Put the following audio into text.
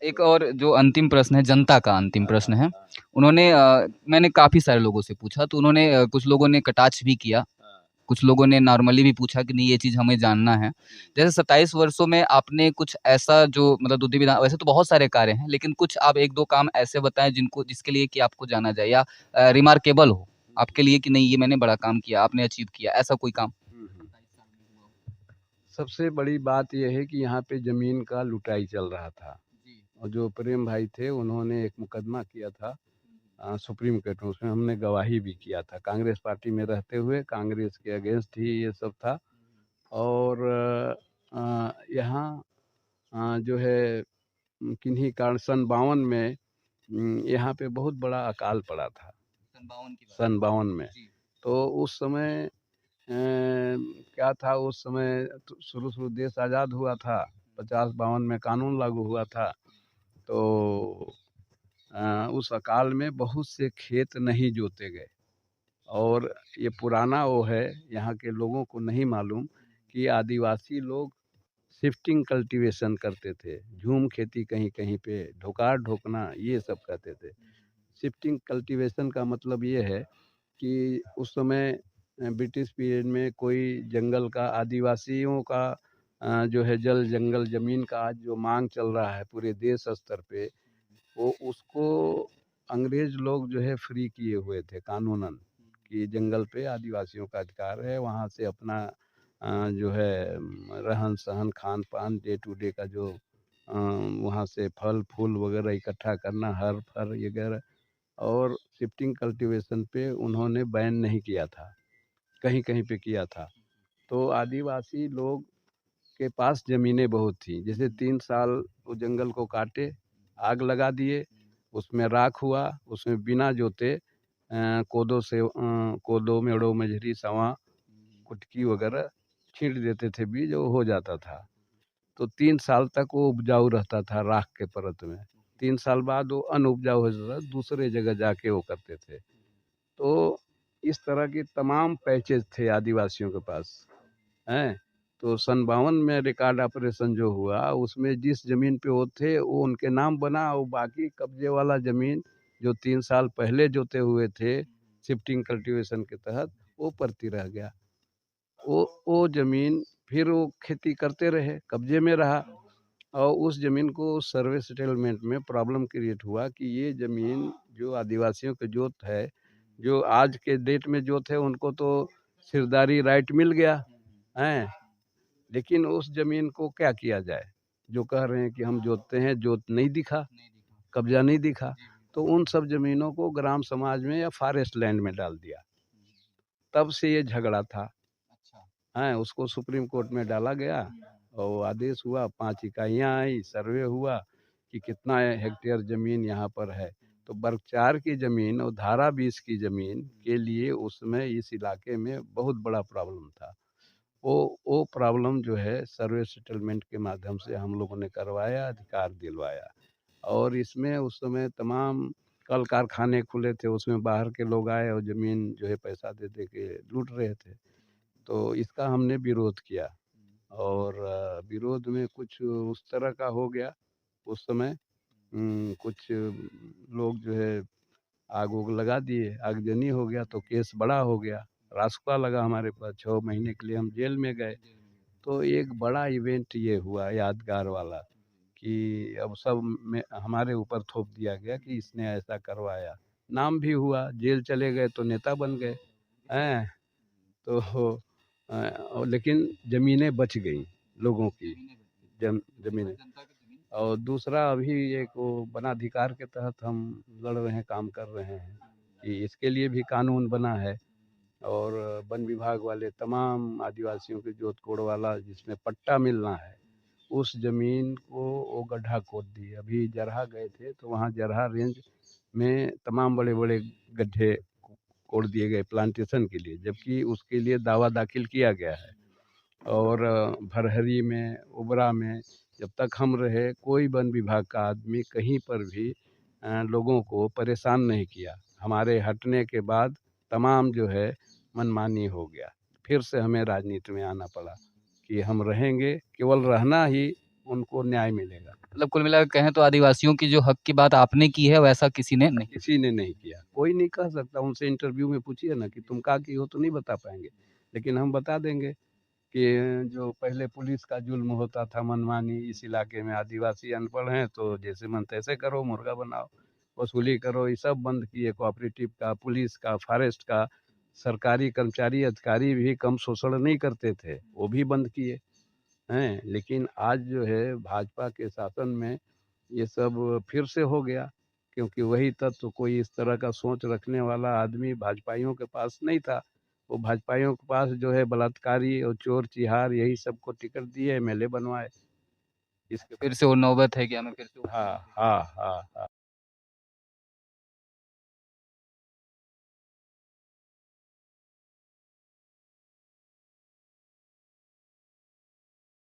एक और जो अंतिम प्रश्न है, जनता का अंतिम प्रश्न है। उन्होंने मैंने काफ़ी सारे लोगों से पूछा, तो उन्होंने कुछ लोगों ने कटाक्ष भी किया, कुछ लोगों ने नॉर्मली भी पूछा कि नहीं ये चीज़ हमें जानना है। जैसे 27 वर्षों में आपने कुछ ऐसा जो मतलब द्वितीय विधान वैसे तो बहुत सारे कार्य हैं, लेकिन कुछ आप 1-2 काम ऐसे बताएँ जिनको जिसके लिए कि आपको जाना जाए या रिमार्केबल हो आपके लिए कि नहीं ये मैंने बड़ा काम किया, आपने अचीव किया, ऐसा कोई काम? हुँ, हुँ। सबसे बड़ी बात ये है कि यहाँ पे ज़मीन का लुटाई चल रहा था और जो प्रेम भाई थे उन्होंने एक मुकदमा किया था सुप्रीम कोर्ट में, उसमें हमने गवाही भी किया था। कांग्रेस पार्टी में रहते हुए कांग्रेस के अगेंस्ट ही ये सब था और यहाँ जो है किन्हीं कारण सन 52 में यहाँ पे बहुत बड़ा अकाल पड़ा था। सन 52 की बात। सन 52 में। जी। तो उस समय क्या था उस समय तो शुरू-शुरू देश आज़ाद हुआ था, 50-52 में कानून लागू हुआ था। तो उस अकाल में बहुत से खेत नहीं जोते गए और ये पुराना वो है, यहाँ के लोगों को नहीं मालूम कि आदिवासी लोग शिफ्टिंग कल्टीवेशन करते थे। झूम खेती कहीं-कहीं पे, ढोकार-ढोकना ये सब करते थे। शिफ्टिंग कल्टीवेशन का मतलब ये है कि उस समय ब्रिटिश पीरियड में कोई जंगल का आदिवासियों का जो है जल जंगल ज़मीन का आज जो माँग चल रहा है पूरे देश स्तर पे, वो उसको अंग्रेज़ लोग जो है फ्री किए हुए थे कानूनन कि जंगल पे आदिवासियों का अधिकार है, वहाँ से अपना जो है रहन-सहन, खान-पान डे टू डे का जो वहाँ से फल-फूल वगैरह इकट्ठा करना, हर-फर वगैरह और शिफ्टिंग कल्टीवेशन पे उन्होंने बैन नहीं किया था, कहीं-कहीं पे किया था। तो आदिवासी लोग के पास ज़मीनें बहुत थी, जैसे 3 साल वो जंगल को काटे, आग लगा दिए, उसमें राख हुआ, उसमें बिना जोते कोदो, मेड़ो, मझरी, सवां, कुटकी वगैरह छींट देते थे बीज वो हो जाता था। तो 3 साल तक वो उपजाऊ रहता था राख के परत में। 3 साल बाद वो अनउपजाऊ हो जाता था, दूसरे जगह जाके वो करते थे। तो इस तरह की तमाम पैचेज़ थे आदिवासियों के पास, हैं? तो सन 52 में रिकॉर्ड ऑपरेशन जो हुआ, उसमें जिस ज़मीन पे वो थे, वो उनके नाम बना और बाकी कब्ज़े वाला ज़मीन जो 3 साल पहले जोते हुए थे, शिफ्टिंग कल्टीवेशन के तहत, वो पड़ती रह गया। वो ज़मीन फिर वो खेती करते रहे, कब्ज़े में रहा और उस ज़मीन को सर्वे सेटलमेंट में प्रॉब्लम क्रिएट हुआ कि ये ज़मीन जो आदिवासियों की जोत है, जो आज के डेट में जोत है, उनको तो सिरदारी राइट मिल गया, हैं? लेकिन उस ज़मीन को क्या किया जाए? जो कह रहे हैं कि हम जोतते हैं, जोत नहीं दिखा, कब्ज़ा नहीं दिखा, तो उन सब ज़मीनों को ग्राम समाज में या फॉरेस्ट लैंड में डाल दिया। तब से ये झगड़ा था, हैं? उसको सुप्रीम कोर्ट में डाला गया और वो आदेश हुआ, 5 इकाइयाँ आई, सर्वे हुआ कि कितना हेक्टेयर ज़मीन यहाँ पर है। तो वर्ग 4 की ज़मीन और धारा 20 की ज़मीन के लिए उसमें इस इलाके में बहुत बड़ा प्रॉब्लम था। वो प्रॉब्लम जो है सर्वे सेटलमेंट के माध्यम से हम लोगों ने करवाया, अधिकार दिलवाया और इसमें उस समय तमाम कल कारखाने खुले थे, उसमें बाहर के लोग आए और ज़मीन जो है पैसा दे-दे के लूट रहे थे। तो इसका हमने विरोध किया और विरोध में कुछ उस तरह का हो गया उस समय कुछ लोग जो है आग-वूग लगा दिए, आगजनी हो गया तो केस बड़ा हो गया। रासुका लगा हमारे पास 6 महीने के लिए हम जेल में गए। तो एक बड़ा इवेंट ये हुआ यादगार वाला कि अब सब में हमारे ऊपर थोप दिया गया कि इसने ऐसा करवाया। नाम भी हुआ, जेल चले गए तो नेता बन गए, हैं? तो और लेकिन ज़मीनें बच गईं लोगों की, ज़मीनें और दूसरा अभी एक वो वनाधिकार के तहत हम लड़ रहे हैं, काम कर रहे हैं कि इसके लिए भी कानून बना है और वन विभाग वाले तमाम आदिवासियों के जोत-कोड़ वाला जिसमें पट्टा मिलना है, उस ज़मीन को वो गड्ढा खोद दिए। अभी जरहा गए थे तो वहाँ जरहा रेंज में तमाम बड़े-बड़े गड्ढे कोड़ दिए गए प्लांटेशन के लिए, जबकि उसके लिए दावा दाखिल किया गया है। और भरहरी में, ओबरा में जब तक हम रहे कोई वन विभाग का आदमी कहीं पर भी लोगों को परेशान नहीं किया। हमारे हटने के बाद तमाम जो है मनमानी हो गया। फिर से हमें राजनीति में आना पड़ा कि हम रहेंगे, केवल रहना ही उनको न्याय मिलेगा। मतलब कुल मिलाकर कहें तो आदिवासियों की जो हक की बात आपने की है वैसा किसी ने नहीं। किसी ने नहीं किया, कोई नहीं कह सकता। उनसे इंटरव्यू में पूछिए ना कि तुम क्या की हो, तो नहीं बता पाएंगे, लेकिन हम बता देंगे कि जो पहले पुलिस का जुल्म होता था मनमानी, इस इलाके में आदिवासी अनपढ़ हैं तो जैसे मन तैसे करो, मुर्गा बनाओ, वसूली करो, ये सब बंद किए। कोऑपरेटिव का, पुलिस का, फॉरेस्ट का, सरकारी कर्मचारी अधिकारी भी कम शोषण नहीं करते थे, वो भी बंद किए हैं। लेकिन आज जो है भाजपा के शासन में ये सब फिर से हो गया, क्योंकि वही तत्व, कोई इस तरह का सोच रखने वाला आदमी भाजपाइयों के पास नहीं था। वो भाजपाइयों के पास जो है बलात्कारी और चोर चिहार यही सबको टिकट दिए, एमएलए बनवाए। इसके फिर से वो नौबत है कि हमें फिर से हाँ हाँ हाँ हाँ।